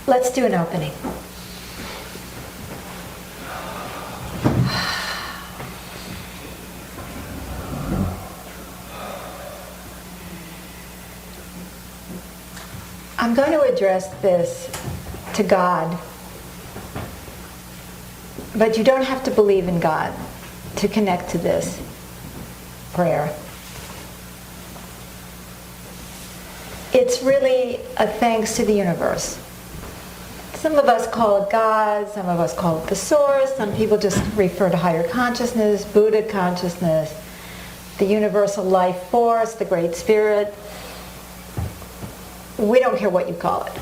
Let's do an opening. I'm going to address this to God, but you don't have to believe in God to connect to this prayer. It's really a thanks to the universe. Some of us call it God, some of us call it the source, some people just refer to higher consciousness, Buddha consciousness, the universal life force, the Great Spirit. We don't care what you call it.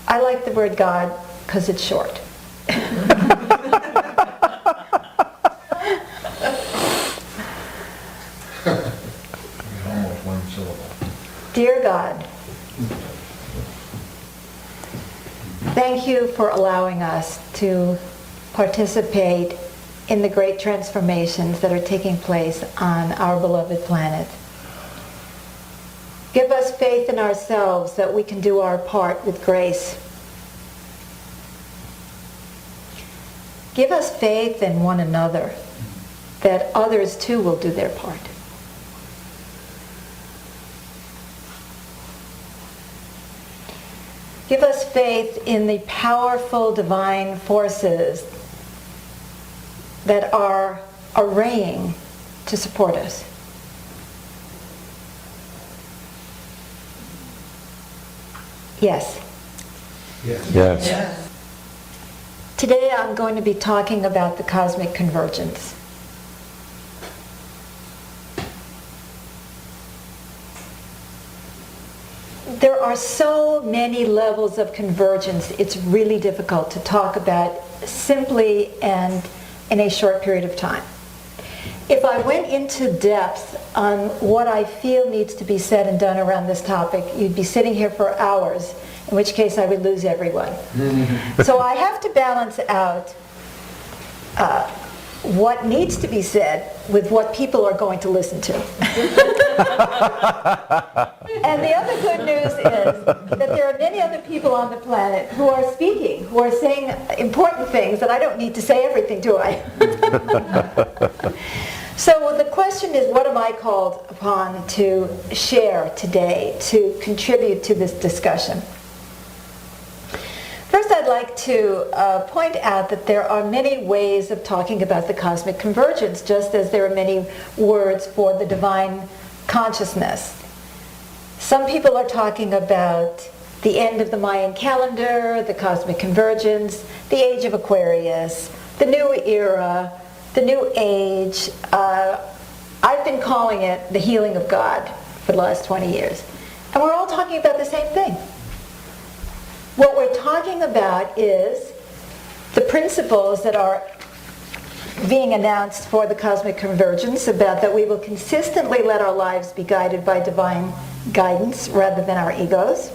I like the word God because it's short. Almost one syllable. Dear God, thank you for allowing us to participate in the great transformations that are taking place on our beloved planet. Give us faith in ourselves that we can do our part with grace. Give us faith in one another that others too will do their part. Give us faith in the powerful divine forces that are arraying to support us. Yes. Yes. Today I'm going to be talking about the cosmic convergence. There are so many levels of convergence, it's really difficult to talk about simply and in a short period of time. If I went into depth on what I feel needs to be said and done around this topic, you'd be sitting here for hours, in which case I would lose everyone. So I have to balance out what needs to be said with what people are going to listen to. And the other good news is that there are many other people on the planet who are speaking, who are saying important things that I don't need to say everything, do I? So the question is, what am I called upon to share today, to contribute to this discussion? First, I'd like to point out that there are many ways of talking about the cosmic convergence, just as there are many words for the divine consciousness. Some people are talking about the end of the Mayan calendar, the cosmic convergence, the age of Aquarius, the new era, the new age. I've been calling it the healing of God for the last 20 years. And we're all talking about the same thing. What we're talking about is the principles that are being announced for the cosmic convergence, about that we will consistently let our lives be guided by divine guidance rather than our egos,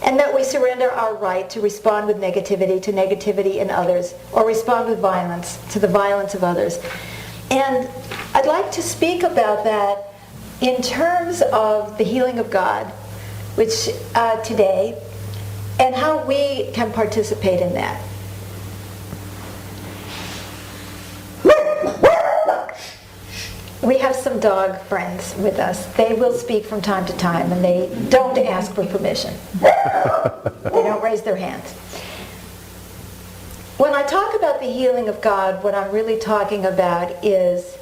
and that we surrender our right to respond with negativity to negativity in others, or respond with violence to the violence of others. And I'd like to speak about that in terms of the healing of God, which today, and how we can participate in that. We have some dog friends with us. They will speak from time to time, and they don't ask for permission. They don't raise their hands. When I talk about the healing of God, what I'm really talking about is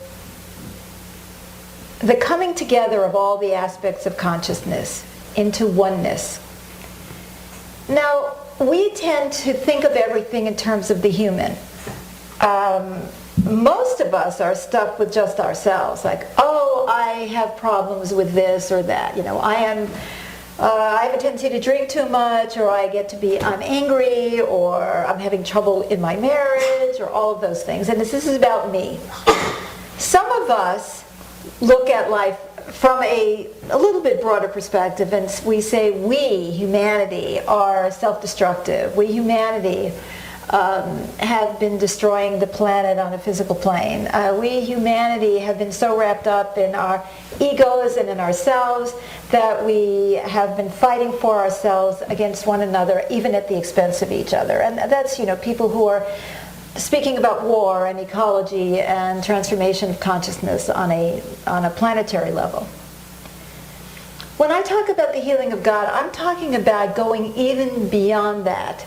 the coming together of all the aspects of consciousness into oneness. Now, we tend to think of everything in terms of the human. Most of us are stuck with just ourselves, like, oh, I have problems with this or that. You know, I have a tendency to drink too much, or I'm angry, or I'm having trouble in my marriage, or all of those things. And this is about me. Some of us look at life from a little bit broader perspective, and we say we, humanity, are self-destructive. We, humanity, have been destroying the planet on a physical plane. We, humanity, have been so wrapped up in our egos and in ourselves that we have been fighting for ourselves against one another, even at the expense of each other. And that's, people who are speaking about war and ecology and transformation of consciousness on a planetary level. When I talk about the healing of God, I'm talking about going even beyond that,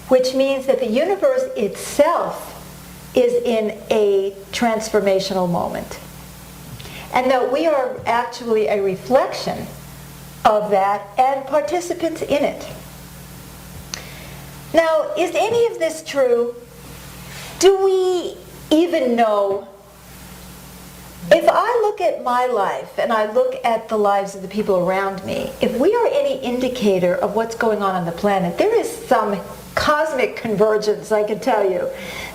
which means that the universe itself is in a transformational moment. And that we are actually a reflection of that and participants in it. Now, is any of this true? Do we even know? If I look at my life and I look at the lives of the people around me, if we are any indicator of what's going on the planet, there is some cosmic convergence, I can tell you.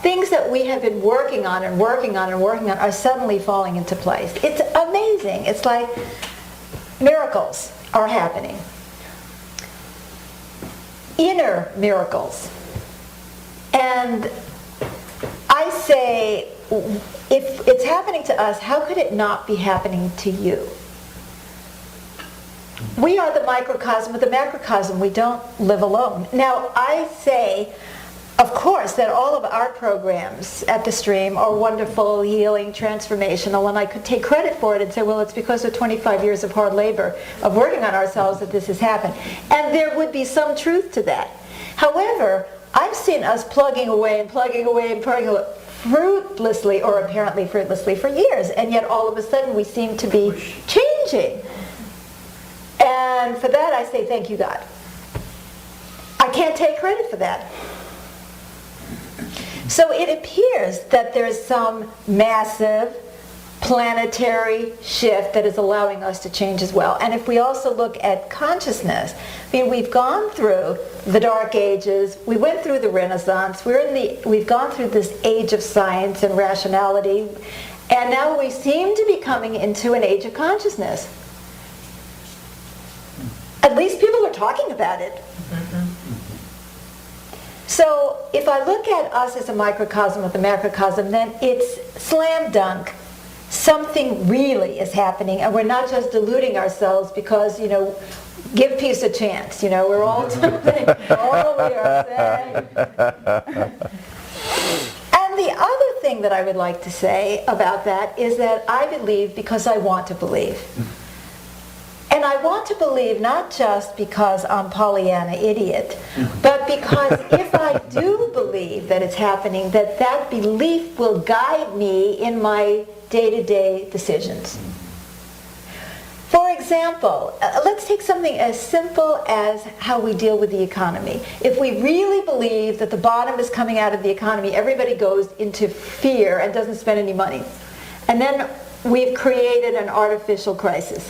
Things that we have been working on and working on and working on are suddenly falling into place. It's amazing. It's like miracles are happening. Inner miracles. And I say, if it's happening to us, how could it not be happening to you? We are the microcosm of the macrocosm. We don't live alone. Now, I say, of course, that all of our programs at the Stream are wonderful, healing, transformational, and I could take credit for it and say, well, it's because of 25 years of hard labor, of working on ourselves, that this has happened. And there would be some truth to that. However, I've seen us plugging away and plugging away and plugging away fruitlessly, or apparently fruitlessly, for years, and yet all of a sudden we seem to be changing. And for that I say, thank you, God. I can't take credit for that. So it appears that there's some massive planetary shift that is allowing us to change as well. And if we also look at consciousness, we've gone through the Dark Ages, we went through the Renaissance, we've gone through this age of science and rationality, and now we seem to be coming into an age of consciousness. At least people are talking about it. So if I look at us as a microcosm of the macrocosm, then it's slam dunk. Something really is happening, and we're not just deluding ourselves because, give peace a chance. We're all doing all we are saying. And the other thing that I would like to say about that is that I believe because I want to believe. And I want to believe not just because I'm Pollyanna idiot, but because if I do believe that it's happening, that belief will guide me in my day-to-day decisions. For example, let's take something as simple as how we deal with the economy. If we really believe that the bottom is coming out of the economy, everybody goes into fear and doesn't spend any money. And then we've created an artificial crisis.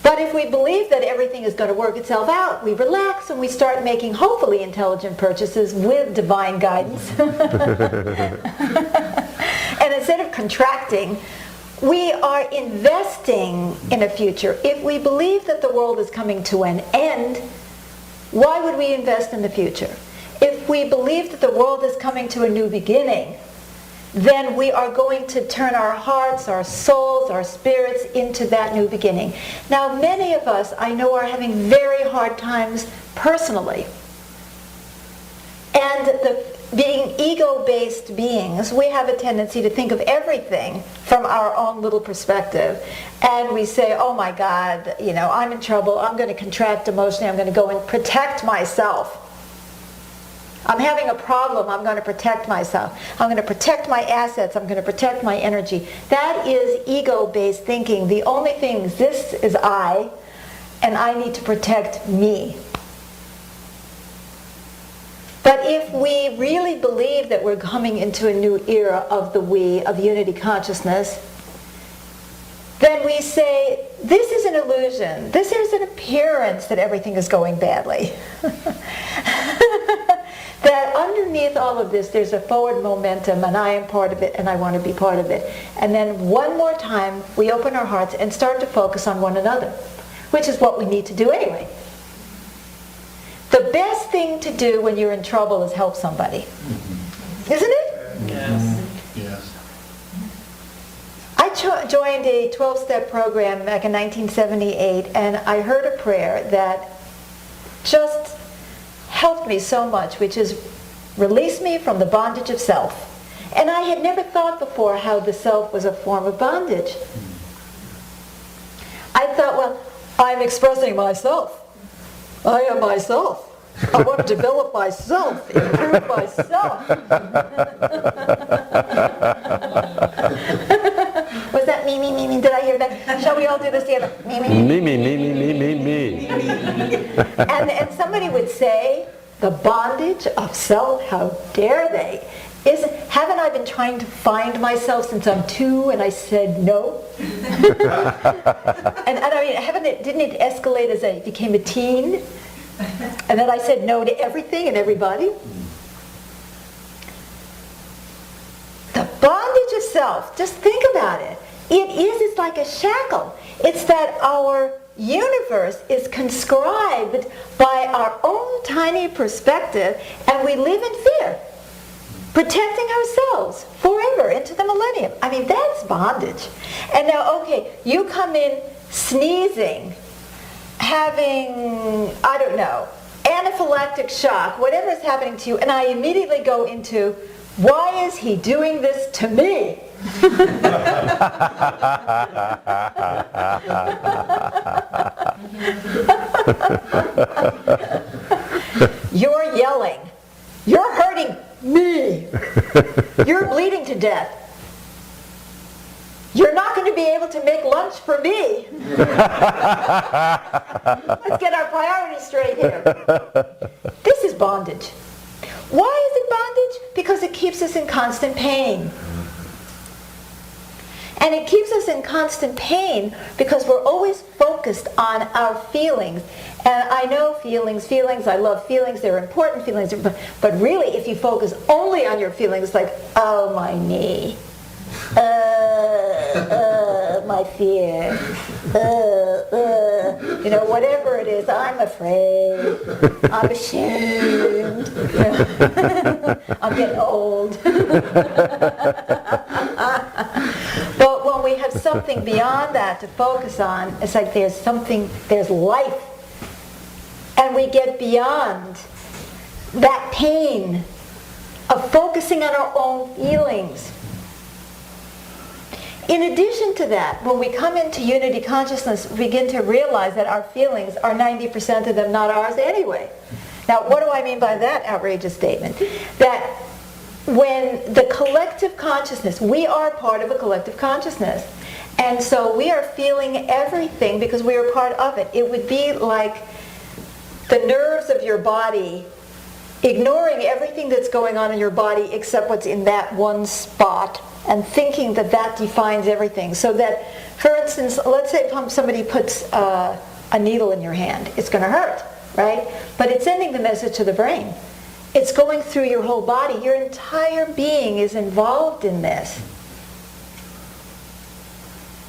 But if we believe that everything is going to work itself out, we relax and we start making hopefully intelligent purchases with divine guidance. And instead of contracting, we are investing in a future. If we believe that the world is coming to an end, why would we invest in the future? If we believe that the world is coming to a new beginning, then we are going to turn our hearts, our souls, our spirits into that new beginning. Now, many of us, I know, are having very hard times personally. And being ego-based beings, we have a tendency to think of everything from our own little perspective. And we say, oh my God, I'm in trouble, I'm going to contract emotionally, I'm going to go and protect myself. I'm having a problem, I'm going to protect myself. I'm going to protect my assets, I'm going to protect my energy. That is ego-based thinking. The only thing exists is I, and I need to protect me. But if we really believe that we're coming into a new era of the we, of unity consciousness, then we say, this is an illusion. This is an appearance that everything is going badly. That underneath all of this, there's a forward momentum, and I am part of it, and I want to be part of it. And then one more time, we open our hearts and start to focus on one another, which is what we need to do anyway. The best thing to do when you're in trouble is help somebody. Isn't it? Yes. Yes. I joined a 12-step program back in 1978, and I heard a prayer that just helped me so much, which is, release me from the bondage of self. And I had never thought before how the self was a form of bondage. I thought, well, I'm expressing myself. I am myself. I want to develop myself, improve myself. Was that me, me, me, me? Did I hear that? Shall we all do this together? Me, me, me. Me, me, me, me, me, me, me. And somebody would say, the bondage of self, how dare they? Haven't I been trying to find myself since I'm 2 and I said no? and I mean, didn't it escalate as I became a teen? And then I said no to everything and everybody? The bondage of self, just think about it. It's like a shackle. It's that our universe is conscribed by our own tiny perspective, and we live in fear, protecting ourselves forever into the millennium. I mean, that's bondage. And now, okay, you come in sneezing, having, I don't know, anaphylactic shock, whatever is happening to you, and I immediately go into, why is he doing this to me? You're yelling. You're hurting me. You're bleeding to death. You're not going to be able to make lunch for me. Let's get our priorities straight here. This is bondage. Why is it bondage? Because it keeps us in constant pain. And it keeps us in constant pain because we're always focused on our feelings. And I know feelings, I love feelings, they're important feelings. But really, if you focus only on your feelings, like, oh, my knee, my fear, whatever it is, I'm afraid, I'm ashamed, I'm getting old. But when we have something beyond that to focus on, it's like there's life. And we get beyond that pain of focusing on our own feelings. In addition to that, when we come into unity consciousness, we begin to realize that our feelings are 90% of them not ours anyway. Now, what do I mean by that outrageous statement? That when the collective consciousness, we are part of a collective consciousness, and so we are feeling everything because we are part of it. It would be like the nerves of your body ignoring everything that's going on in your body except what's in that one spot, and thinking that that defines everything. So that, for instance, let's say somebody puts a needle in your hand. It's going to hurt, right? But it's sending the message to the brain. It's going through your whole body. Your entire being is involved in this.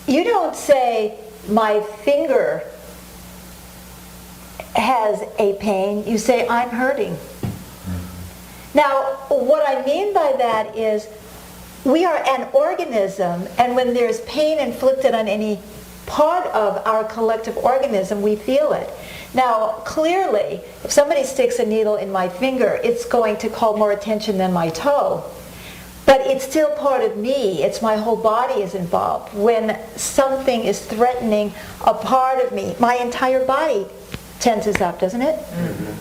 You don't say, my finger has a pain. You say, I'm hurting. Now, what I mean by that is, we are an organism, and when there's pain inflicted on any part of our collective organism, we feel it. Now, clearly, if somebody sticks a needle in my finger, it's going to call more attention than my toe. But it's still part of me. It's my whole body is involved. When something is threatening a part of me, my entire body tenses up, doesn't it? Mm-hmm.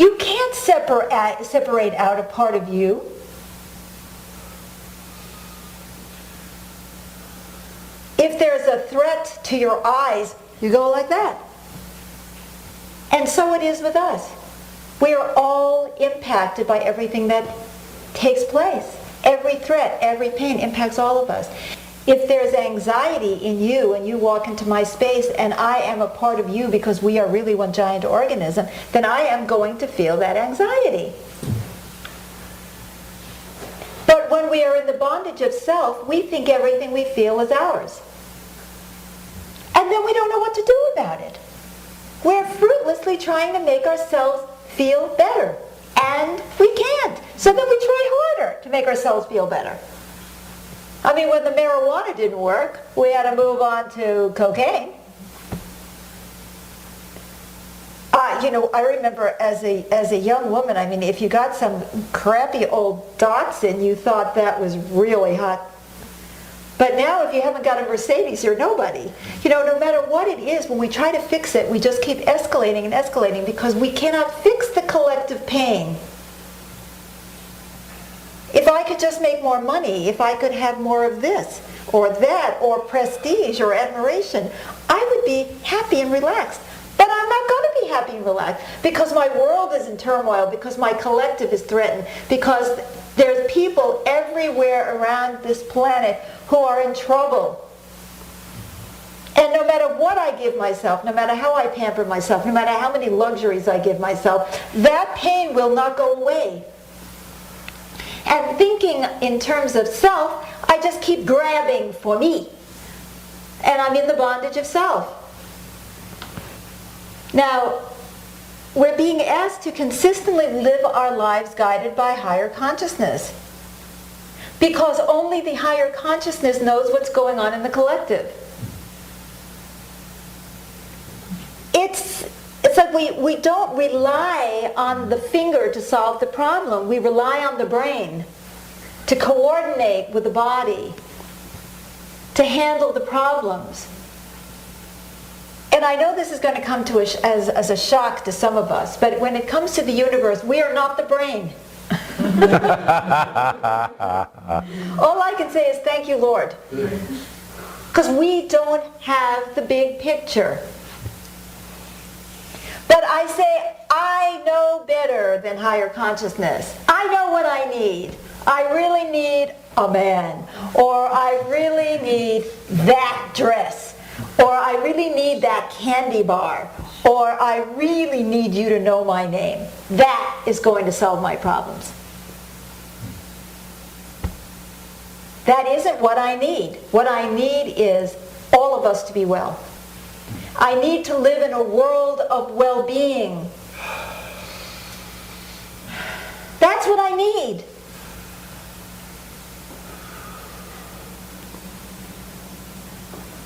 You can't separate out a part of you. If there's a threat to your eyes, you go like that. And so it is with us. We are all impacted by everything that takes place. Every threat, every pain impacts all of us. If there's anxiety in you and you walk into my space and I am a part of you because we are really one giant organism, then I am going to feel that anxiety. But when we are in the bondage of self, we think everything we feel is ours. And then we don't know what to do about it. we're fruitlessly trying to make ourselves feel better. And we can't. So then we try harder to make ourselves feel better. I mean, when the marijuana didn't work, we had to move on to cocaine. I remember as a young woman, I mean, if you got some crappy old Datsun, you thought that was really hot. But now if you haven't got a Mercedes, you're nobody. No matter what it is, when we try to fix it, we just keep escalating and escalating because we cannot fix the collective pain. If I could just make more money, if I could have more of this or that or prestige or admiration, I would be happy and relaxed. But I'm not going to be happy and relaxed because my world is in turmoil, because my collective is threatened, because there's people everywhere around this planet who are in trouble. And no matter what I give myself, no matter how I pamper myself, no matter how many luxuries I give myself, that pain will not go away. And thinking in terms of self, I just keep grabbing for me. And I'm in the bondage of self. Now, we're being asked to consistently live our lives guided by higher consciousness. Because only the higher consciousness knows what's going on in the collective. It's like we don't rely on the finger to solve the problem. We rely on the brain to coordinate with the body, to handle the problems. And I know this is going to come to us as a shock to some of us, but when it comes to the universe, we are not the brain. All I can say is thank you, Lord. Because we don't have the big picture. But I say, I know better than higher consciousness. I know what I need. I really need a man. Or I really need that dress. Or I really need that candy bar. Or I really need you to know my name. That is going to solve my problems. That isn't what I need. What I need is all of us to be well. I need to live in a world of well-being. That's what I need.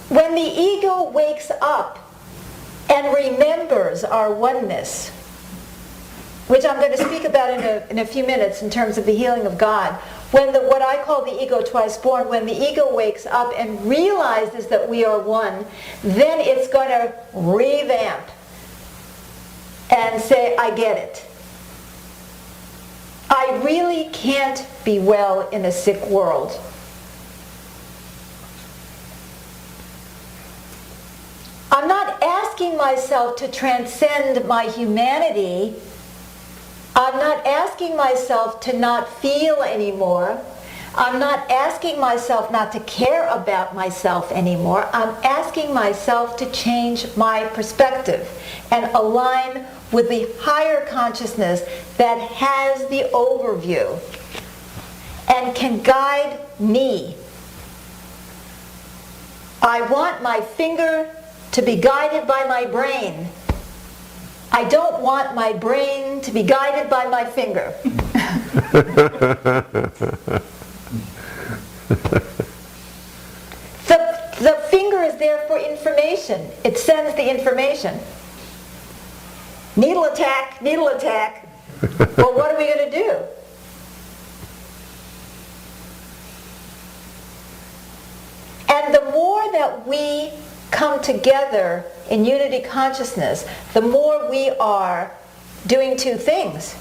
When the ego wakes up and remembers our oneness, which I'm going to speak about in a few minutes in terms of the healing of God, when what I call the ego twice born, when the ego wakes up and realizes that we are one, then it's going to revamp and say, I get it. I really can't be well in a sick world. I'm not asking myself to transcend my humanity. I'm not asking myself to not feel anymore. I'm not asking myself not to care about myself anymore. I'm asking myself to change my perspective and align with the higher consciousness that has the overview and can guide me. I want my finger to be guided by my brain. I don't want my brain to be guided by my finger. The finger is there for information. It sends the information. Needle attack, needle attack. Well, what are we going to do? And the more that we come together in unity consciousness, the more we are doing two things.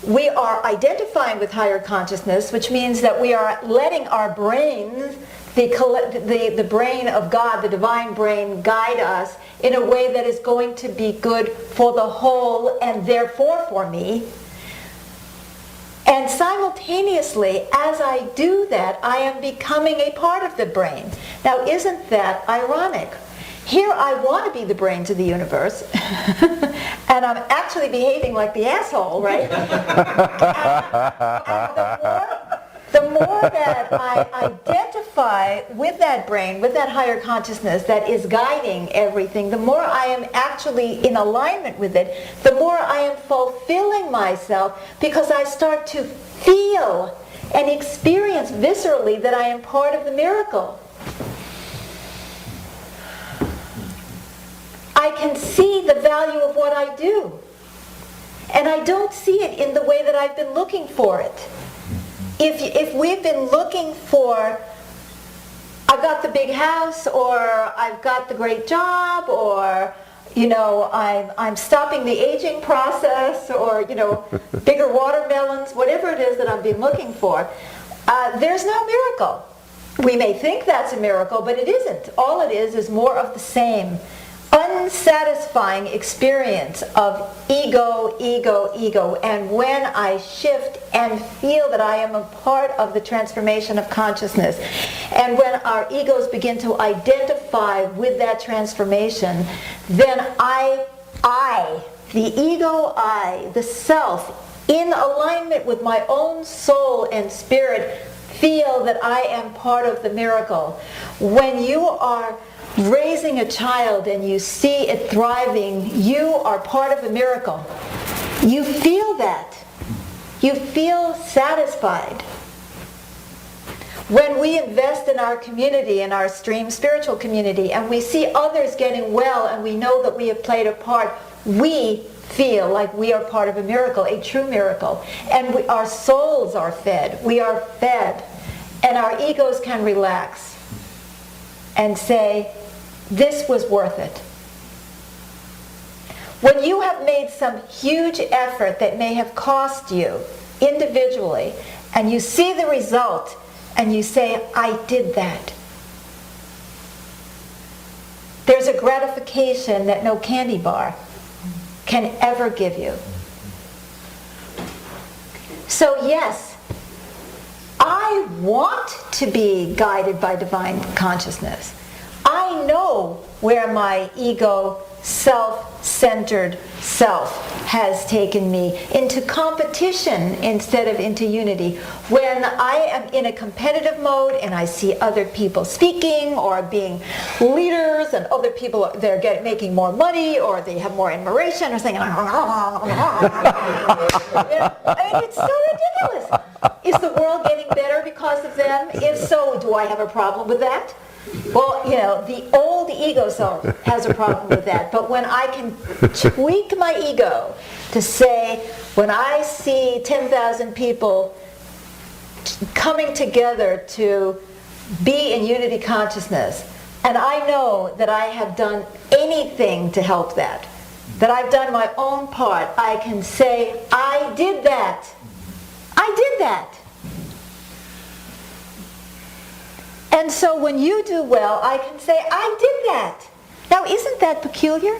We are identifying with higher consciousness, which means that we are letting our brains, the brain of God, the divine brain, guide us in a way that is going to be good for the whole and therefore for me. And simultaneously, as I do that, I am becoming a part of the brain. Now, isn't that ironic? Here I want to be the brains of the universe, and I'm actually behaving like the asshole, right? and the more that I identify with that brain, with that higher consciousness that is guiding everything, the more I am actually in alignment with it, the more I am fulfilling myself, because I start to feel and experience viscerally that I am part of the miracle. I can see the value of what I do. And I don't see it in the way that I've been looking for it. If we've been looking for, I've got the big house, or I've got the great job, or I'm stopping the aging process, or bigger watermelons, whatever it is that I've been looking for, there's no miracle. We may think that's a miracle, but it isn't. All it is more of the same unsatisfying experience of ego, ego, ego. And when I shift and feel that I am a part of the transformation of consciousness, and when our egos begin to identify with that transformation, then I, the ego I, the self, in alignment with my own soul and spirit, feel that I am part of the miracle. When you are raising a child and you see it thriving, you are part of a miracle. You feel that. You feel satisfied. When we invest in our community, in our stream spiritual community, and we see others getting well and we know that we have played a part, we feel like we are part of a miracle, a true miracle. And our souls are fed. We are fed. And our egos can relax and say, this was worth it. When you have made some huge effort that may have cost you individually, and you see the result, and you say, I did that. There's a gratification that no candy bar can ever give you. So yes, I want to be guided by divine consciousness. I know where my ego, self-centered self has taken me into competition instead of into unity. When I am in a competitive mode and I see other people speaking or being leaders, and other people, they're making more money, or they have more admiration, or saying, I mean, it's so ridiculous. Is the world getting better because of them? If so, do I have a problem with that? Well, the old ego self has a problem with that. But when I can tweak my ego to say, when I see 10,000 people coming together to be in unity consciousness, and I know that I have done anything to help that I've done my own part, I can say, I did that. I did that. And so when you do well, I can say, I did that. Now, isn't that peculiar?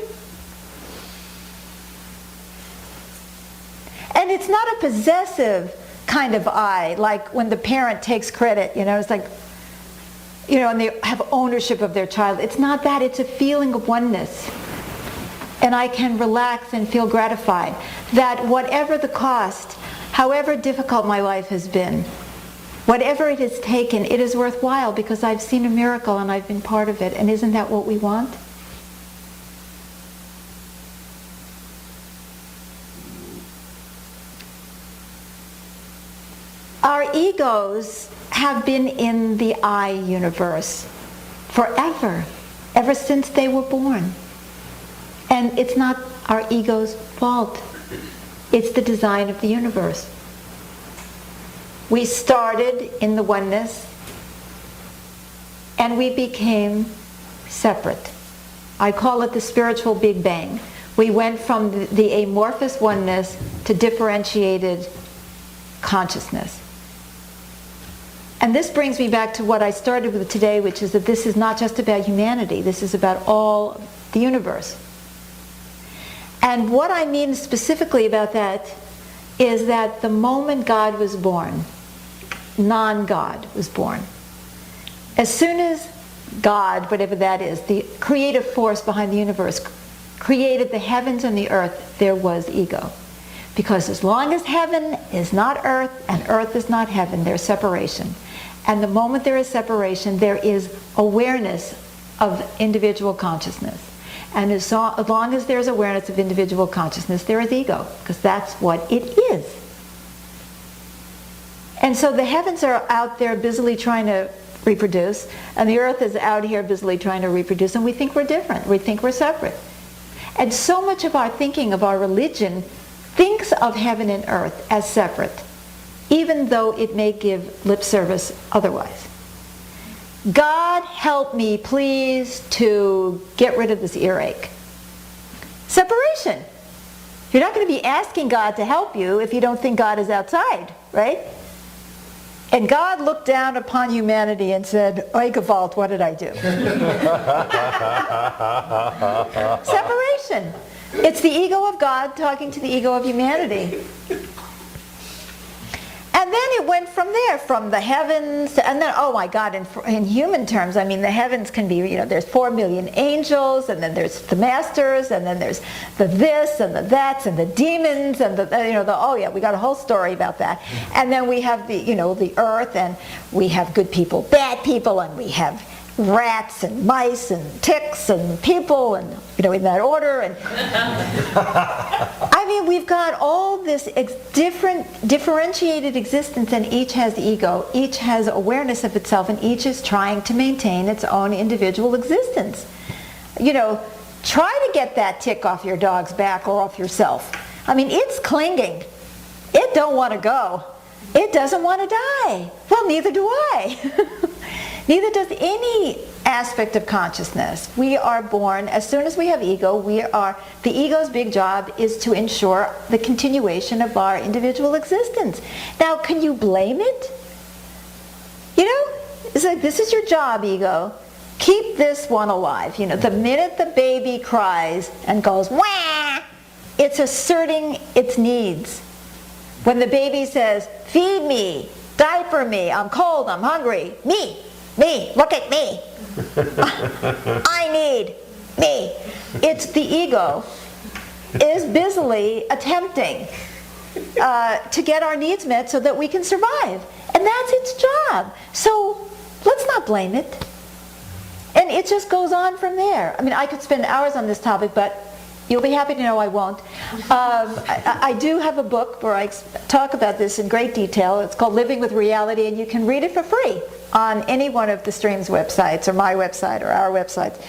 And it's not a possessive kind of I, like when the parent takes credit, it's like, and they have ownership of their child. It's not that, it's a feeling of oneness. And I can relax and feel gratified that whatever the cost, however difficult my life has been, whatever it has taken, it is worthwhile because I've seen a miracle and I've been part of it. And isn't that what we want? Our egos have been in the I universe forever, ever since they were born. And it's not our ego's fault. It's the design of the universe. We started in the oneness, and we became separate. I call it the spiritual Big Bang. We went from the amorphous oneness to differentiated consciousness. And this brings me back to what I started with today, which is that this is not just about humanity. This is about all the universe. And what I mean specifically about that is that the moment God was born, non-God was born. As soon as God, whatever that is, the creative force behind the universe, created the heavens and the earth, there was ego. Because as long as heaven is not earth and earth is not heaven, there's separation. And the moment there is separation, there is awareness of individual consciousness. And as long as there's awareness of individual consciousness, there is ego, because that's what it is. And so the heavens are out there busily trying to reproduce, and the earth is out here busily trying to reproduce, and we think we're different. We think we're separate. And so much of our thinking, of our religion, thinks of heaven and earth as separate, even though it may give lip service otherwise. God help me, please, to get rid of this earache. Separation. You're not going to be asking God to help you if you don't think God is outside, right? And God looked down upon humanity and said, "Oi, Gewalt, what did I do?" Separation. It's the ego of God talking to the ego of humanity. And then it went from there, from the heavens, and then, oh my God, in human terms, I mean, the heavens can be, there's 4 million angels, and then there's the masters, and then there's the this, and the that's, and the demons, and oh yeah, we got a whole story about that. And then we have the earth, and we have good people, bad people, and we have rats and mice and ticks and people, and in that order. And I mean, we've got all this differentiated existence, and each has ego, each has awareness of itself, and each is trying to maintain its own individual existence. Try to get that tick off your dog's back or off yourself. I mean, it's clinging. It don't want to go. It doesn't want to die. Well, neither do I. Neither does any aspect of consciousness. We are born, as soon as we have ego, the ego's big job is to ensure the continuation of our individual existence. Now, can you blame it? It's like, this is your job, ego. Keep this one alive. The minute the baby cries and goes, wah, it's asserting its needs. When the baby says, feed me, diaper me, I'm cold, I'm hungry, me, look at me. I need me. It's the ego is busily attempting to get our needs met so that we can survive. And that's its job. So let's not blame it. And it just goes on from there. I mean, I could spend hours on this topic, but you'll be happy to know I won't. I do have a book where I talk about this in great detail. It's called Living with Reality, and you can read it for free on any one of the Stream's websites, or my website, or our websites.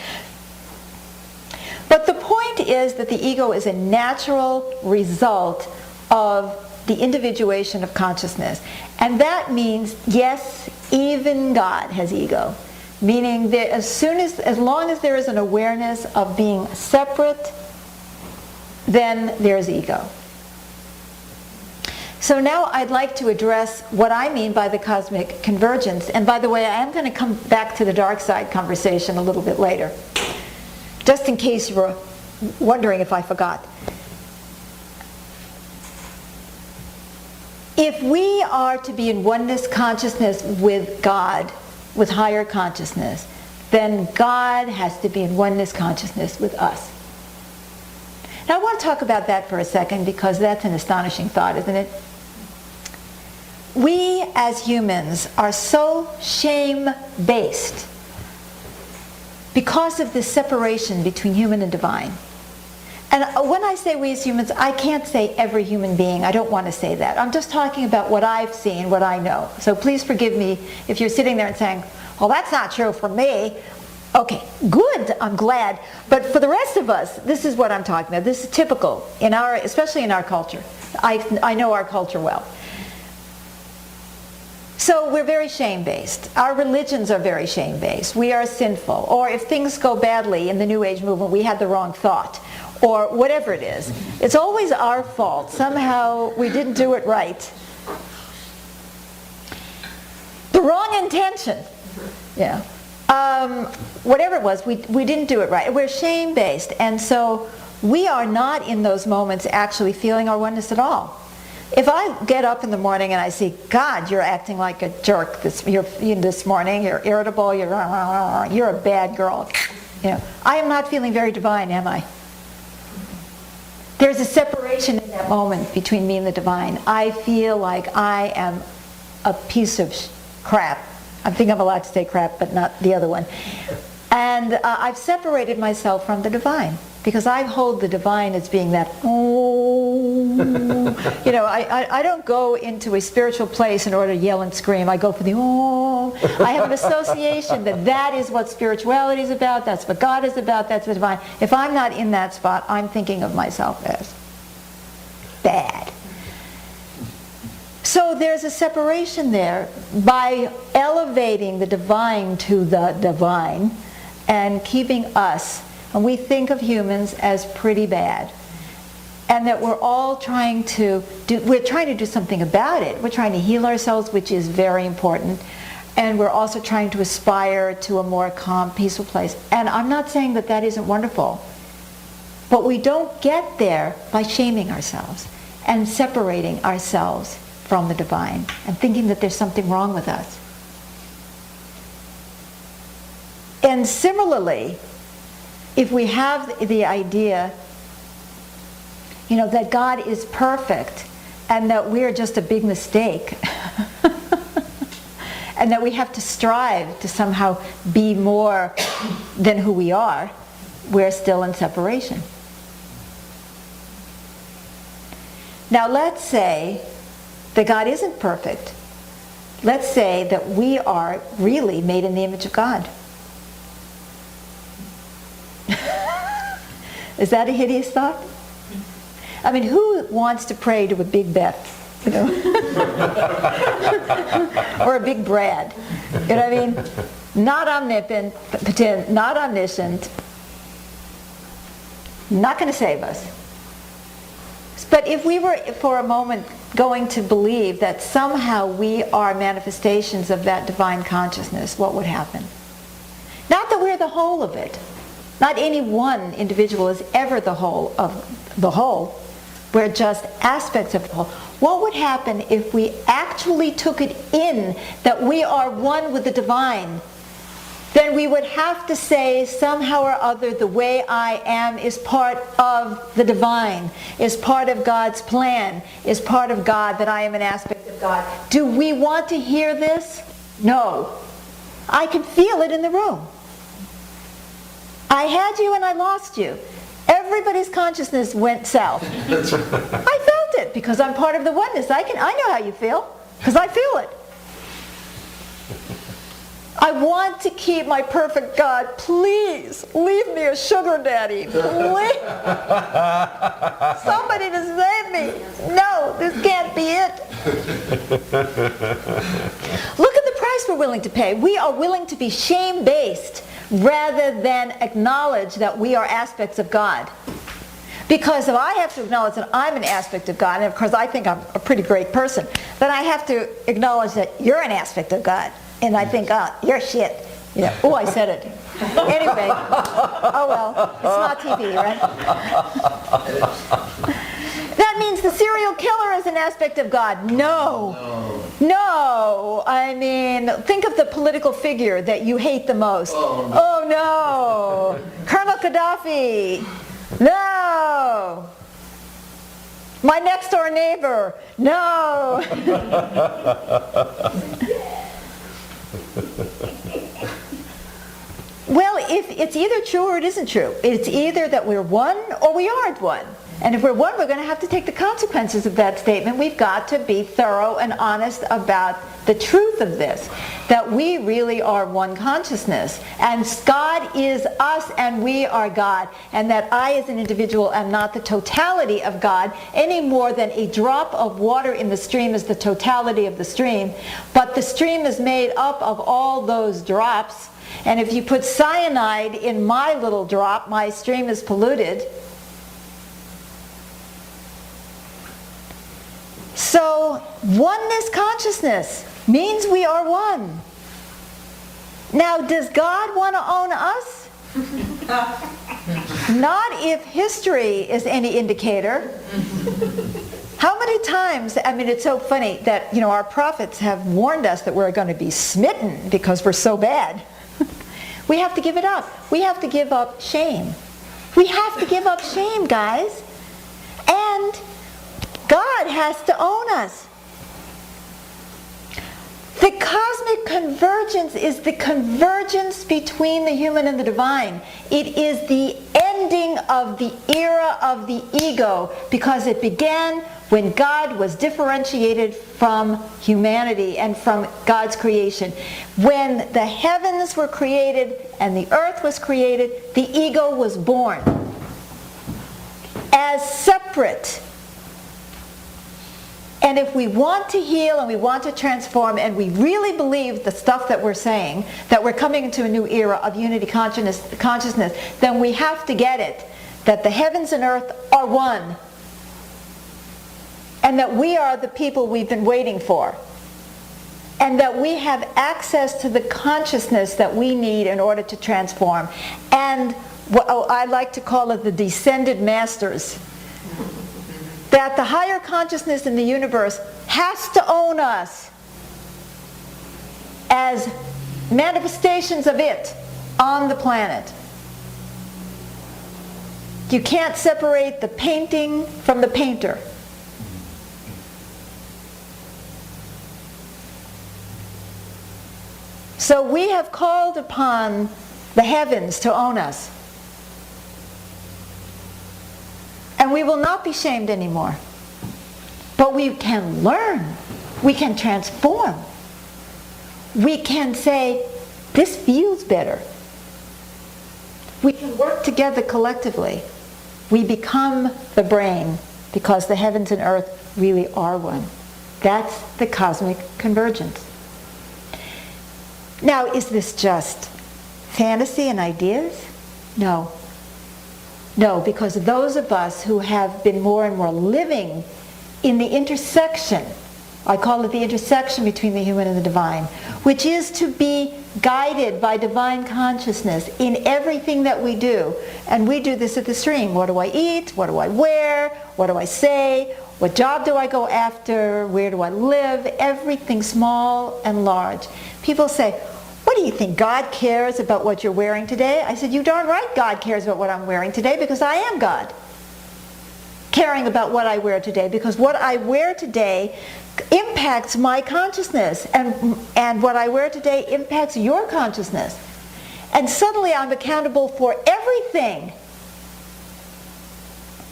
But the point is that the ego is a natural result of the individuation of consciousness. And that means, yes, even God has ego. Meaning that as long as there is an awareness of being separate, then there's ego. So now I'd like to address what I mean by the cosmic convergence. And by the way, I am going to come back to the dark side conversation a little bit later, just in case you were wondering if I forgot. If we are to be in oneness consciousness with God, with higher consciousness, then God has to be in oneness consciousness with us. Now I want to talk about that for a second, because that's an astonishing thought, isn't it? We as humans are so shame-based because of this separation between human and divine. And when I say we as humans, I can't say every human being. I don't want to say that. I'm just talking about what I've seen, what I know. So please forgive me if you're sitting there and saying, well, that's not true for me. Okay, good, I'm glad. But for the rest of us, this is what I'm talking about. This is typical, especially in our culture. I know our culture well. So we're very shame-based. Our religions are very shame-based. We are sinful. Or if things go badly in the New Age movement, we had the wrong thought. Or whatever it is. It's always our fault. Somehow we didn't do it right. The wrong intention. Yeah. Whatever it was, we didn't do it right. We're shame-based. And so we are not in those moments actually feeling our oneness at all. If I get up in the morning and I see, God, you're acting like a jerk this morning, you're irritable, you're a bad girl. I am not feeling very divine, am I? There's a separation in that moment between me and the divine. I feel like I am a piece of crap. I think I'm allowed to say crap, but not the other one. And I've separated myself from the divine because I hold the divine as being that, oh. You know, I don't go into a spiritual place in order to yell and scream. I go for the, oh. I have an association that that is what spirituality is about, that's what God is about, that's the divine. If I'm not in that spot, I'm thinking of myself as bad. So there's a separation there by elevating the divine to the divine and keeping us, and we think of humans as pretty bad, and that we're all trying to do something about it. We're trying to heal ourselves, which is very important, and we're also trying to aspire to a more calm, peaceful place. And I'm not saying that that isn't wonderful, but we don't get there by shaming ourselves and separating ourselves from the divine and thinking that there's something wrong with us. And similarly, if we have the idea, you know, that God is perfect and that we're just a big mistake and that we have to strive to somehow be more than who we are, we're still in separation. Now let's say that God isn't perfect. Let's say that we are really made in the image of God. Is that a hideous thought? I mean, who wants to pray to a big Beth, you know? Or a big Brad? You know what I mean? Not omnipotent, not omniscient, not going to save us. But if we were, for a moment, going to believe that somehow we are manifestations of that divine consciousness, what would happen? Not that we're the whole of it. Not any one individual is ever the whole of the whole. We're just aspects of the whole. What would happen if we actually took it in that we are one with the divine? Then we would have to say somehow or other the way I am is part of the divine, is part of God's plan, is part of God, that I am an aspect of God. Do we want to hear this? No. I can feel it in the room. I had you and I lost you. Everybody's consciousness went south. I felt it because I'm part of the oneness. I know how you feel because I feel it. I want to keep my perfect God. Please leave me a sugar daddy. Please. Somebody to save me. No, this can't be it. Look at the price we're willing to pay. We are willing to be shame-based rather than acknowledge that we are aspects of God. Because if I have to acknowledge that I'm an aspect of God, and of course I think I'm a pretty great person, then I have to acknowledge that you're an aspect of God. And I think, oh, you're shit. You know, oh, I said it. Anyway, oh well, it's not TV, right? That means the serial killer is an aspect of God. No. I mean, think of the political figure that you hate the most. Oh no. Colonel Gaddafi. No. My next door neighbor. No. Well, if it's either true or it isn't true. It's either that we're one or we aren't one. And if we're one, we're going to have to take the consequences of that statement. We've got to be thorough and honest about the truth of this, that we really are one consciousness. And God is us and we are God. And that I as an individual am not the totality of God any more than a drop of water in the stream is the totality of the stream. But the stream is made up of all those drops. And if you put cyanide in my little drop, my stream is polluted. So, oneness consciousness means we are one. Now, does God want to own us? Not if history is any indicator. How many times, I mean, it's so funny that, you know, our prophets have warned us that we're going to be smitten because we're so bad. We have to give it up. We have to give up shame. We have to give up shame, guys. And God has to own us. The cosmic convergence is the convergence between the human and the divine. It is the ending of the era of the ego, because it began when God was differentiated from humanity and from God's creation. When the heavens were created and the earth was created, the ego was born as separate. And if we want to heal and we want to transform, and we really believe the stuff that we're saying, that we're coming into a new era of unity consciousness, then we have to get it, that the heavens and earth are one. And that we are the people we've been waiting for. And that we have access to the consciousness that we need in order to transform. And what I like to call it the descended masters. That the higher consciousness in the universe has to own us as manifestations of it on the planet. You can't separate the painting from the painter. So we have called upon the heavens to own us. And we will not be shamed anymore. But we can learn. We can transform. We can say, this feels better. We can work together collectively. We become the brain because the heavens and earth really are one. That's the cosmic convergence. Now, is this just fantasy and ideas? No. No, because those of us who have been more and more living in the intersection, I call it the intersection between the human and the divine, which is to be guided by divine consciousness in everything that we do. And we do this at the stream. What do I eat? What do I wear? What do I say? What job do I go after? Where do I live? Everything small and large. People say, what do you think, God cares about what you're wearing today? I said, you darn right God cares about what I'm wearing today, because I am God. Caring about what I wear today, because what I wear today impacts my consciousness, and what I wear today impacts your consciousness. And suddenly I'm accountable for everything.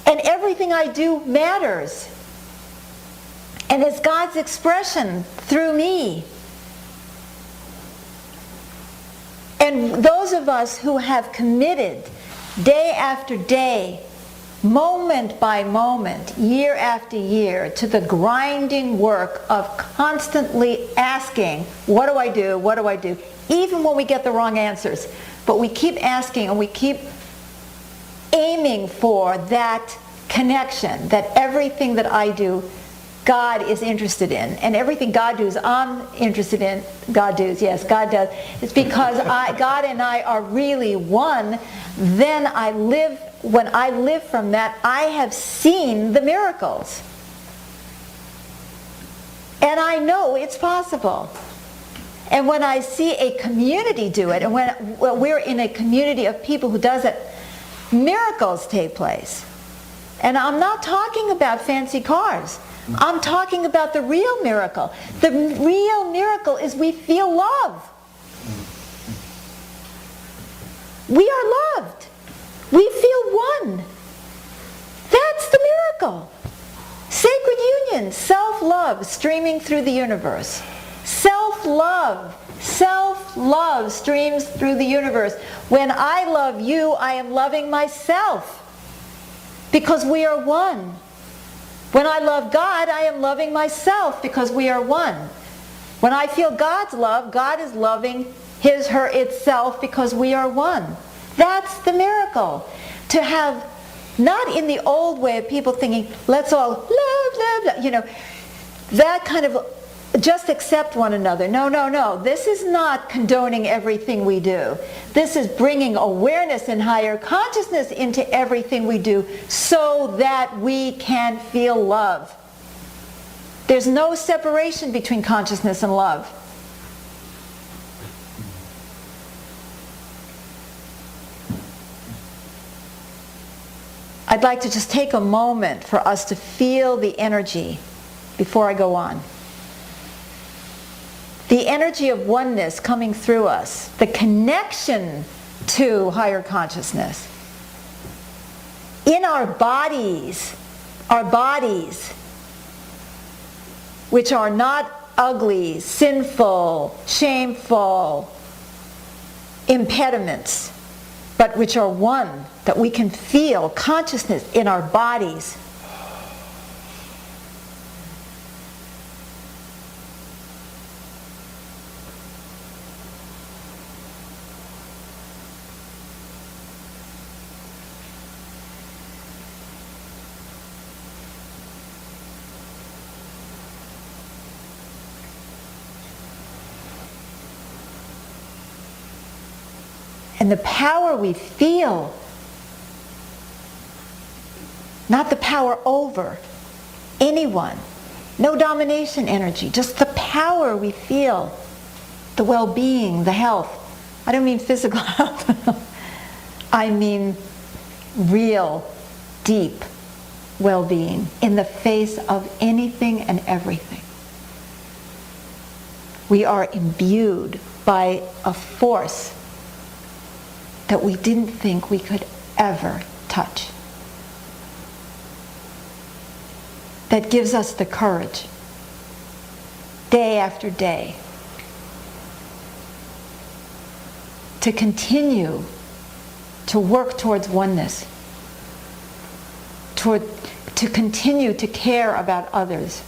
And everything I do matters. And it's God's expression through me. And those of us who have committed day after day, moment by moment, year after year, to the grinding work of constantly asking, what do I do? What do I do? Even when we get the wrong answers. But we keep asking and we keep aiming for that connection, that everything that I do, God is interested in. And everything God does, I'm interested in. God does, yes, God does. It's because God and I are really one. Then when I live from that, I have seen the miracles. And I know it's possible. And when I see a community do it, and when we're in a community of people who does it, miracles take place. And I'm not talking about fancy cars. I'm talking about the real miracle. The real miracle is we feel love. We are loved. We feel one. That's the miracle. Sacred union, self-love streaming through the universe. Self-love streams through the universe. When I love you, I am loving myself. Because we are one. When I love God, I am loving myself because we are one. When I feel God's love, God is loving his, her, itself because we are one. That's the miracle. To have, not in the old way of people thinking, let's all love, love, love, that kind of just accept one another. No, no, no. This is not condoning everything we do. This is bringing awareness and higher consciousness into everything we do so that we can feel love. There's no separation between consciousness and love. I'd like to just take a moment for us to feel the energy before I go on. The energy of oneness coming through us, the connection to higher consciousness. In our bodies, which are not ugly, sinful, shameful impediments, but which are one, that we can feel consciousness in our bodies. And the power we feel, not the power over anyone, no domination energy, just the power we feel, the well-being, the health. I don't mean physical health. I mean real, deep well-being in the face of anything and everything. We are imbued by a force that we didn't think we could ever touch. That gives us the courage, day after day, to continue to work towards oneness, to continue to care about others.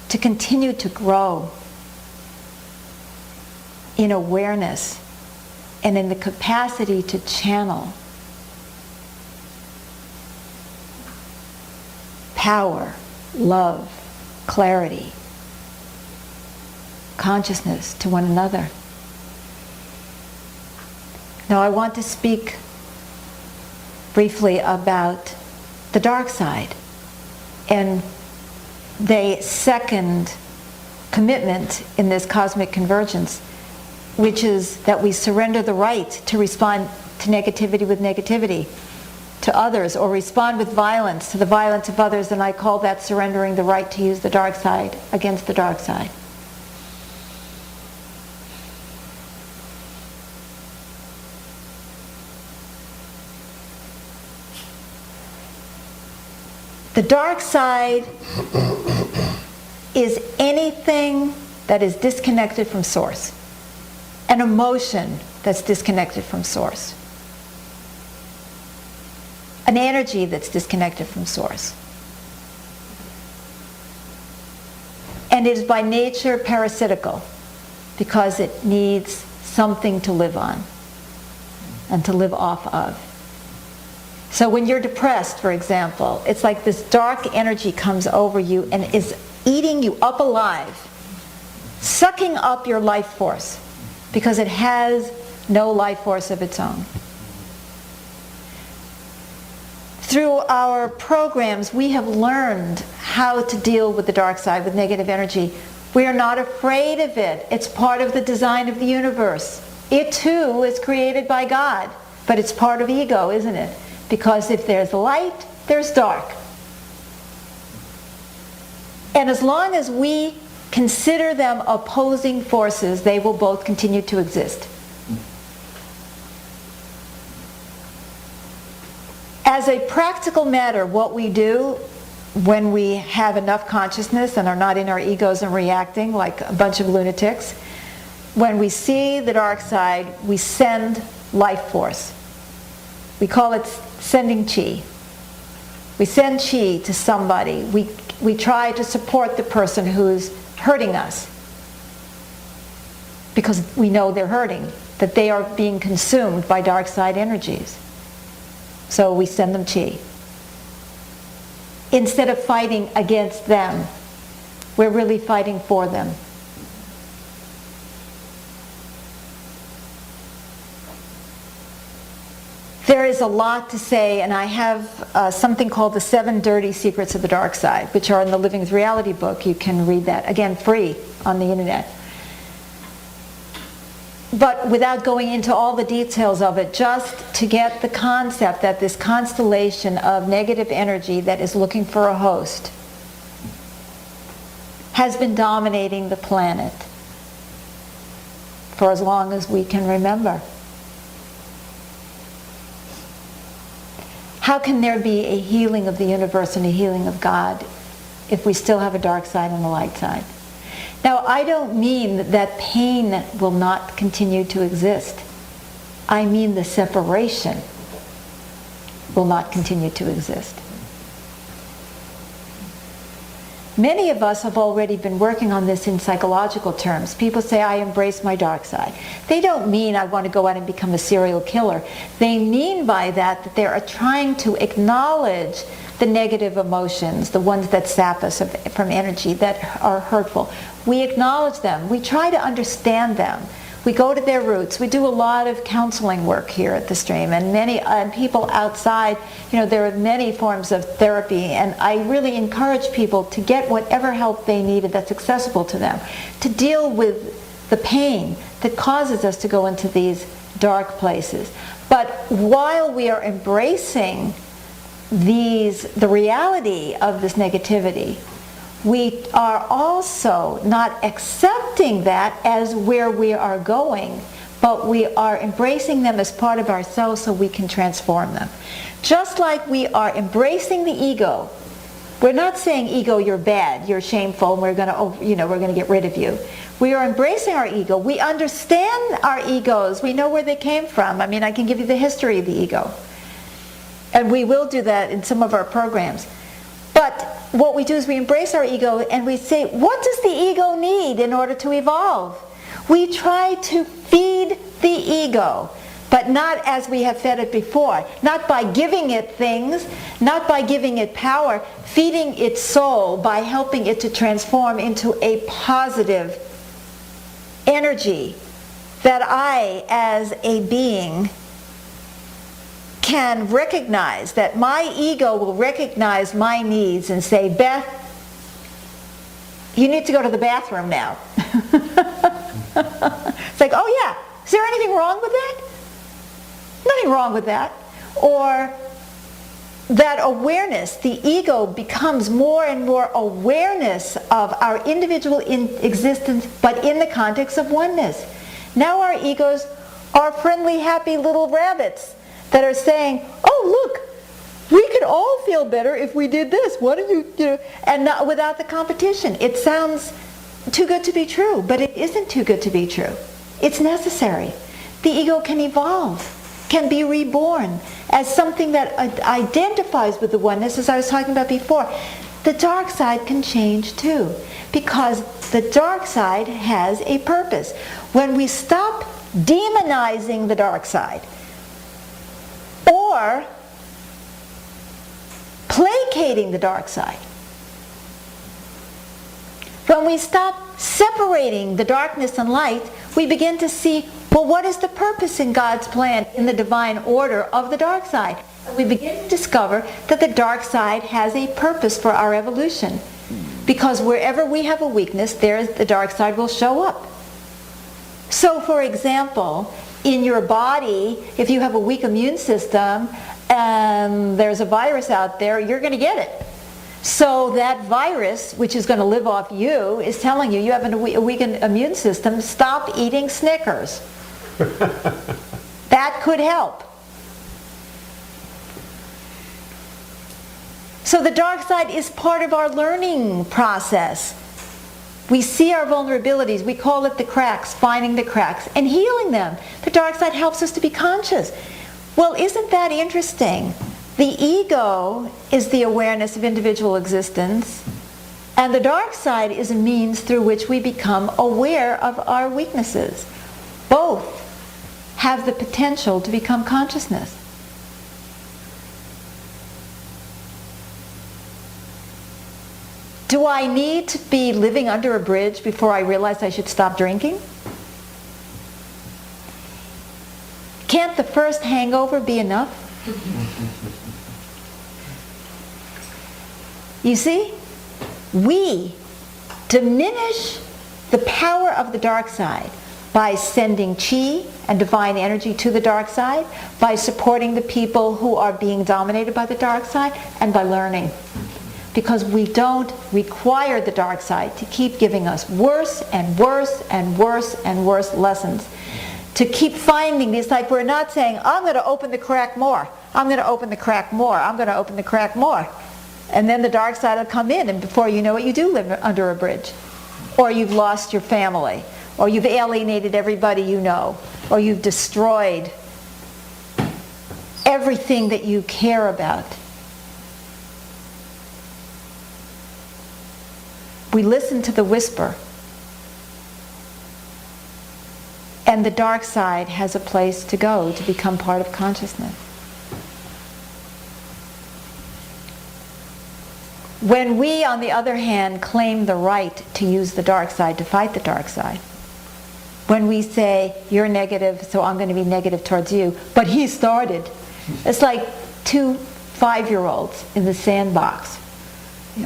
To continue to grow in awareness and in the capacity to channel power, love, clarity, consciousness to one another. Now I want to speak briefly about the dark side and the second commitment in this cosmic convergence, which is that we surrender the right to respond to negativity with negativity to others, or respond with violence to the violence of others, and I call that surrendering the right to use the dark side against the dark side. The dark side is anything that is disconnected from source. An emotion that's disconnected from source. An energy that's disconnected from source. And it is by nature parasitical, because it needs something to live on and to live off of. So when you're depressed, for example, it's like this dark energy comes over you and is eating you up alive, sucking up your life force, because it has no life force of its own. Through our programs, we have learned how to deal with the dark side, with negative energy. We are not afraid of it. It's part of the design of the universe. It too is created by God, but it's part of ego, isn't it? Because if there's light, there's dark. And as long as we consider them opposing forces, they will both continue to exist. As a practical matter, what we do when we have enough consciousness and are not in our egos and reacting like a bunch of lunatics, when we see the dark side, we send life force. We call it sending chi. We send chi to somebody. We try to support the person who's hurting us, because we know they're hurting, that they are being consumed by dark side energies. So we send them chi. Instead of fighting against them, we're really fighting for them. There is a lot to say, and I have something called the 7 Dirty Secrets of the Dark Side, which are in the Living with Reality book. You can read that, again, free on the internet. but without going into all the details of it, just to get the concept that this constellation of negative energy that is looking for a host has been dominating the planet for as long as we can remember. How can there be a healing of the universe and a healing of God if we still have a dark side and a light side? Now, I don't mean that pain will not continue to exist. I mean the separation will not continue to exist. Many of us have already been working on this in psychological terms. People say, I embrace my dark side. They don't mean I want to go out and become a serial killer. They mean by that that they are trying to acknowledge the negative emotions, the ones that sap us from energy, that are hurtful. We acknowledge them. We try to understand them. We go to their roots. We do a lot of counseling work here at the Stream, and many people outside, there are many forms of therapy, and I really encourage people to get whatever help they needed that's accessible to them, to deal with the pain that causes us to go into these dark places. But while we are embracing the reality of this negativity, we are also not accepting that as where we are going, but we are embracing them as part of ourselves so we can transform them. Just like we are embracing the ego. We're not saying, ego, you're bad, you're shameful, and we're going to get rid of you. We are embracing our ego. We understand our egos. We know where they came from. I can give you the history of the ego. And we will do that in some of our programs. But what we do is we embrace our ego and we say, what does the ego need in order to evolve? We try to feed the ego, but not as we have fed it before. Not by giving it things, not by giving it power, feeding its soul by helping it to transform into a positive energy that I, as a being, can recognize, that my ego will recognize my needs and say, Beth, you need to go to the bathroom now. It's like, oh yeah, is there anything wrong with that? Nothing wrong with that. Or that awareness, the ego becomes more and more awareness of our individual existence, but in the context of oneness. Now our egos are friendly, happy little rabbits that are saying, oh look, we could all feel better if we did this. What do you do? And not without the competition. It sounds too good to be true, but it isn't too good to be true. It's necessary. The ego can evolve, can be reborn as something that identifies with the oneness, as I was talking about before. The dark side can change too, because the dark side has a purpose. When we stop demonizing the dark side, or placating the dark side, when we stop separating the darkness and light, we begin to see, well, what is the purpose in God's plan, in the divine order of the dark side? And we begin to discover that the dark side has a purpose for our evolution. Because wherever we have a weakness, there the dark side will show up. So, for example, in your body, if you have a weak immune system and there's a virus out there, you're going to get it. So that virus, which is going to live off you, is telling you have a weakened immune system, stop eating Snickers. That could help. So the dark side is part of our learning process. We see our vulnerabilities, we call it the cracks, finding the cracks, and healing them. The dark side helps us to be conscious. Well, isn't that interesting? The ego is the awareness of individual existence, and the dark side is a means through which we become aware of our weaknesses. Both have the potential to become consciousness. Do I need to be living under a bridge before I realize I should stop drinking? Can't the first hangover be enough? You see, we diminish the power of the dark side by sending chi and divine energy to the dark side, by supporting the people who are being dominated by the dark side, and by learning. Because we don't require the dark side to keep giving us worse and worse and worse and worse lessons. To keep finding these, like we're not saying, I'm going to open the crack more. I'm going to open the crack more. I'm going to open the crack more. And then the dark side will come in, and before you know it, you do live under a bridge. Or you've lost your family. Or you've alienated everybody you know. Or you've destroyed everything that you care about. We listen to the whisper. And the dark side has a place to go to become part of consciousness. When we, on the other hand, claim the right to use the dark side to fight the dark side, when we say, you're negative, so I'm going to be negative towards you, but he started. It's like two 5-year-olds in the sandbox.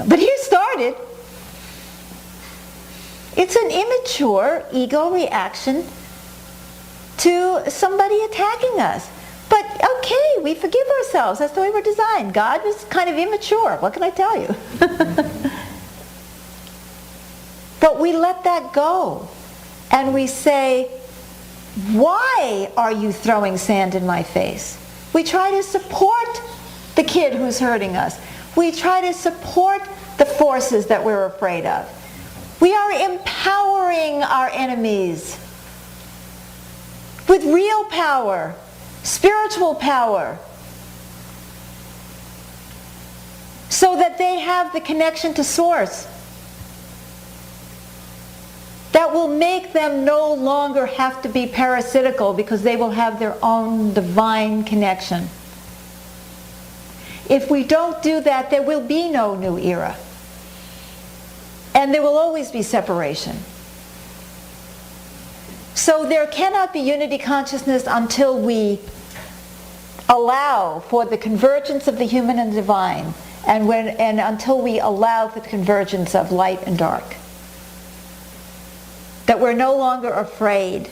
But he started. It's an immature ego reaction to somebody attacking us. But okay, we forgive ourselves. That's the way we're designed. God was kind of immature. What can I tell you? But we let that go. And we say, why are you throwing sand in my face? We try to support the kid who's hurting us. We try to support the forces that we're afraid of. We are empowering our enemies with real power, spiritual power, so that they have the connection to Source that will make them no longer have to be parasitical, because they will have their own divine connection. If we don't do that, there will be no new era. And there will always be separation. So there cannot be unity consciousness until we allow for the convergence of the human and divine, and until we allow for the convergence of light and dark. That we're no longer afraid.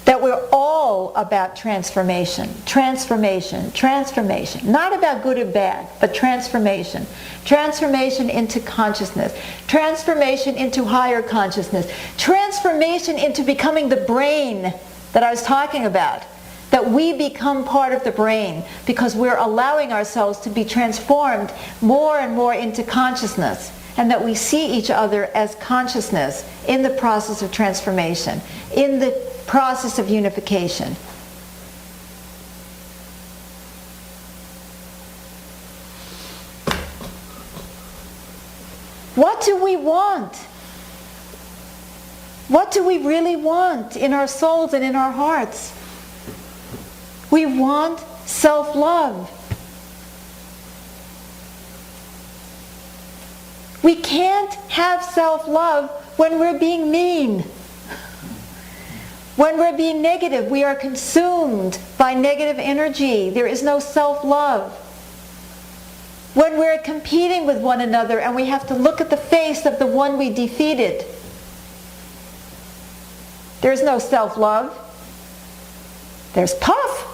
That we're all about transformation, transformation, transformation. Not about good or bad, but transformation. Transformation into consciousness. Transformation into higher consciousness. Transformation into becoming the brain that I was talking about. That we become part of the brain because we're allowing ourselves to be transformed more and more into consciousness. And that we see each other as consciousness in the process of transformation, in the process of unification. What do we want? What do we really want in our souls and in our hearts? We want self-love. We can't have self-love when we're being mean. When we're being negative, we are consumed by negative energy. There is no self-love. When we're competing with one another and we have to look at the face of the one we defeated, there's no self-love. There's puff.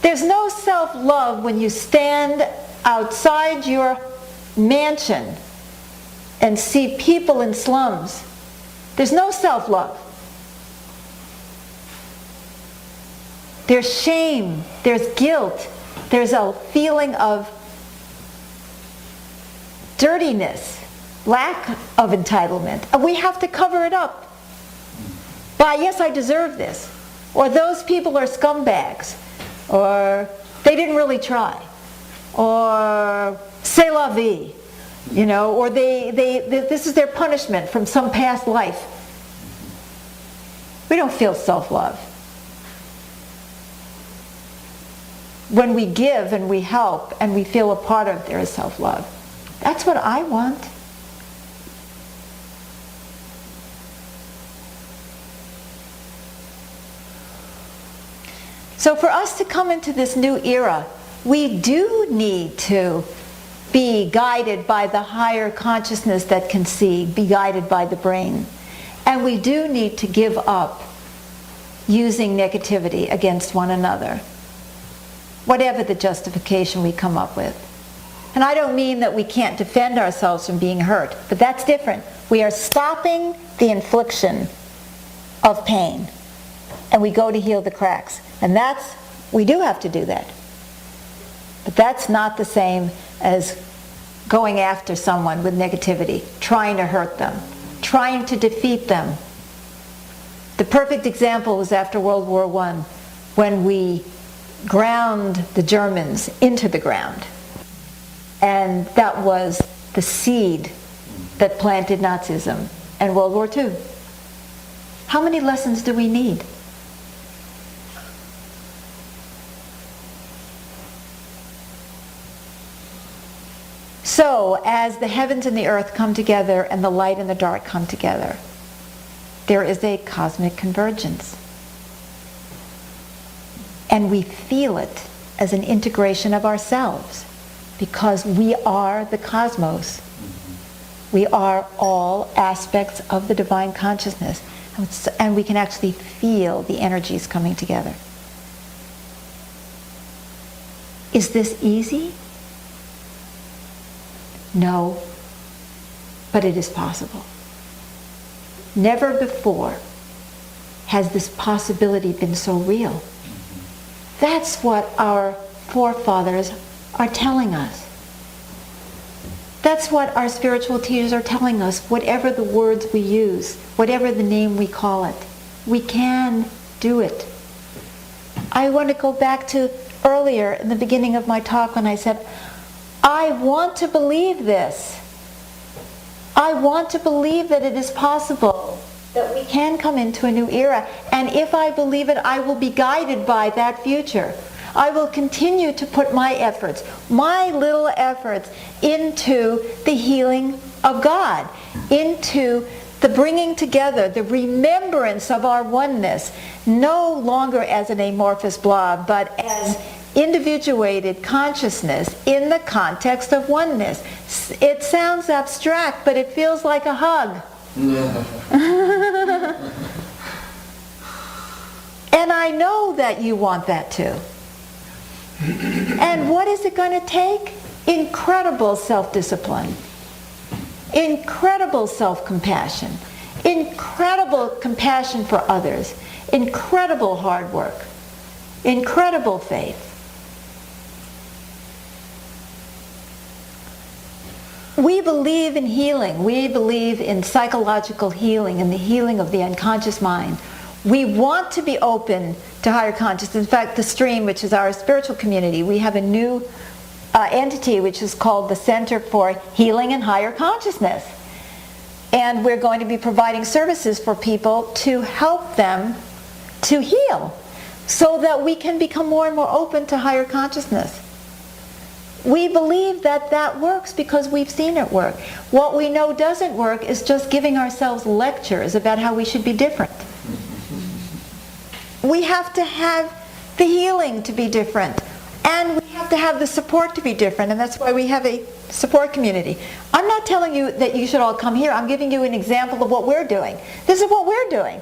There's no self-love when you stand outside your mansion and see people in slums. There's no self-love. There's shame, there's guilt, there's a feeling of dirtiness, lack of entitlement. And we have to cover it up by, yes, I deserve this. Or those people are scumbags. Or they didn't really try. Or c'est la vie. You know, or this is their punishment from some past life. We don't feel self-love. When we give and we help and we feel a part of, there is self-love. That's what I want. So for us to come into this new era, we do need to be guided by the higher consciousness that can see, be guided by the brain. And we do need to give up using negativity against one another, whatever the justification we come up with. And I don't mean that we can't defend ourselves from being hurt, but that's different. We are stopping the infliction of pain, and we go to heal the cracks. And we do have to do that. But that's not the same as going after someone with negativity, trying to hurt them, trying to defeat them. The perfect example was after World War I, when we ground the Germans into the ground. And that was the seed that planted Nazism and World War II. How many lessons do we need? So, as the heavens and the earth come together and the light and the dark come together, there is a cosmic convergence. And we feel it as an integration of ourselves, because we are the cosmos. We are all aspects of the divine consciousness. And we can actually feel the energies coming together. Is this easy? No, but it is possible. Never before has this possibility been so real. That's what our forefathers are telling us. That's what our spiritual teachers are telling us, whatever the words we use, whatever the name we call it. We can do it. I want to go back to earlier in the beginning of my talk when I said, I want to believe this. I want to believe that it is possible, that we can come into a new era. And if I believe it, I will be guided by that future. I will continue to put my efforts, my little efforts, into the healing of God, into the bringing together, the remembrance of our oneness, no longer as an amorphous blob, but as individuated consciousness in the context of oneness. It sounds abstract, but it feels like a hug. And I know that you want that too. And what is it going to take? Incredible self-discipline, incredible self-compassion, incredible compassion for others, incredible hard work, incredible faith. We believe in healing. We believe in psychological healing and the healing of the unconscious mind. We want to be open to higher consciousness. In fact, the Stream, which is our spiritual community, we have a new entity which is called the Center for Healing and Higher Consciousness. And we're going to be providing services for people to help them to heal so that we can become more and more open to higher consciousness. We believe that that works because we've seen it work. What we know doesn't work is just giving ourselves lectures about how we should be different. We have to have the healing to be different. And we have to have the support to be different. And that's why we have a support community. I'm not telling you that you should all come here. I'm giving you an example of what we're doing. This is what we're doing.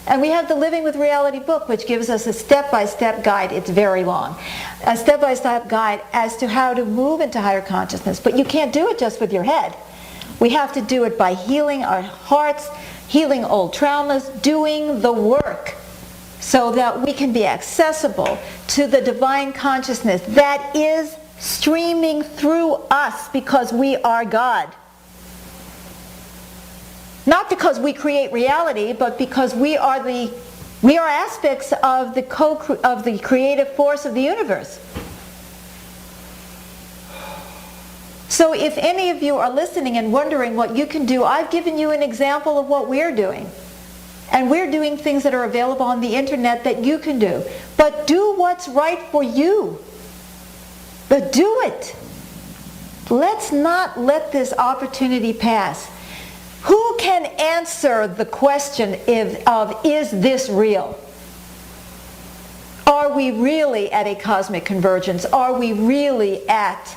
And we have the Living with Reality book, which gives us a step-by-step guide. It's very long. A step-by-step guide as to how to move into higher consciousness. But you can't do it just with your head. We have to do it by healing our hearts, healing old traumas, doing the work so that we can be accessible to the divine consciousness that is streaming through us because we are God. Not because we create reality, but because we are aspects of the creative force of the universe. So if any of you are listening and wondering what you can do, I've given you an example of what we're doing. And we're doing things that are available on the internet that you can do. But do what's right for you. But do it. Let's not let this opportunity pass. Who can answer the question of is this real? Are we really at a cosmic convergence? Are we really at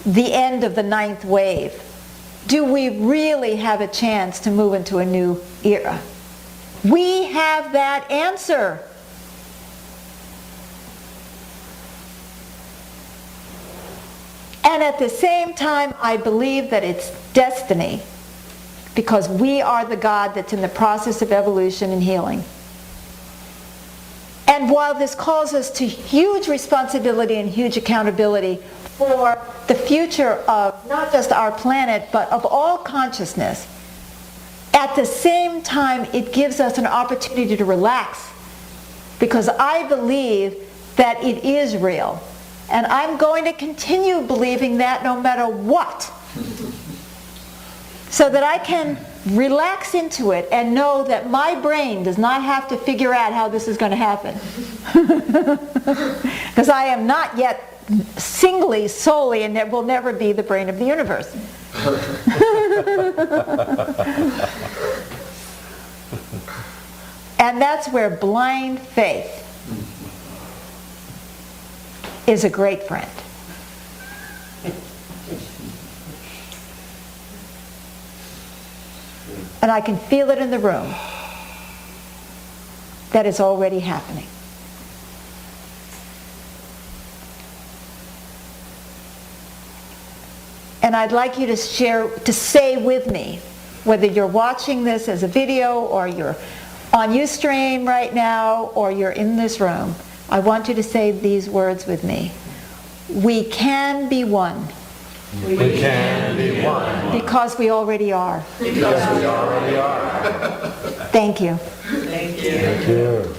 the end of the 9th wave? Do we really have a chance to move into a new era? We have that answer. And at the same time, I believe that it's destiny, because we are the God that's in the process of evolution and healing. And while this calls us to huge responsibility and huge accountability for the future of not just our planet, but of all consciousness, at the same time, it gives us an opportunity to relax, because I believe that it is real. And I'm going to continue believing that no matter what, so that I can relax into it and know that my brain does not have to figure out how this is going to happen. Because I am not yet singly, solely, and it will never be the brain of the universe. And that's where blind faith is a great friend. And I can feel it in the room that it's already happening. And I'd like you to say with me, whether you're watching this as a video or you're on Ustream right now or you're in this room, I want you to say these words with me. We can be one. We can be one. Because we already are. Because we already are. Thank you. Thank you. Thank you.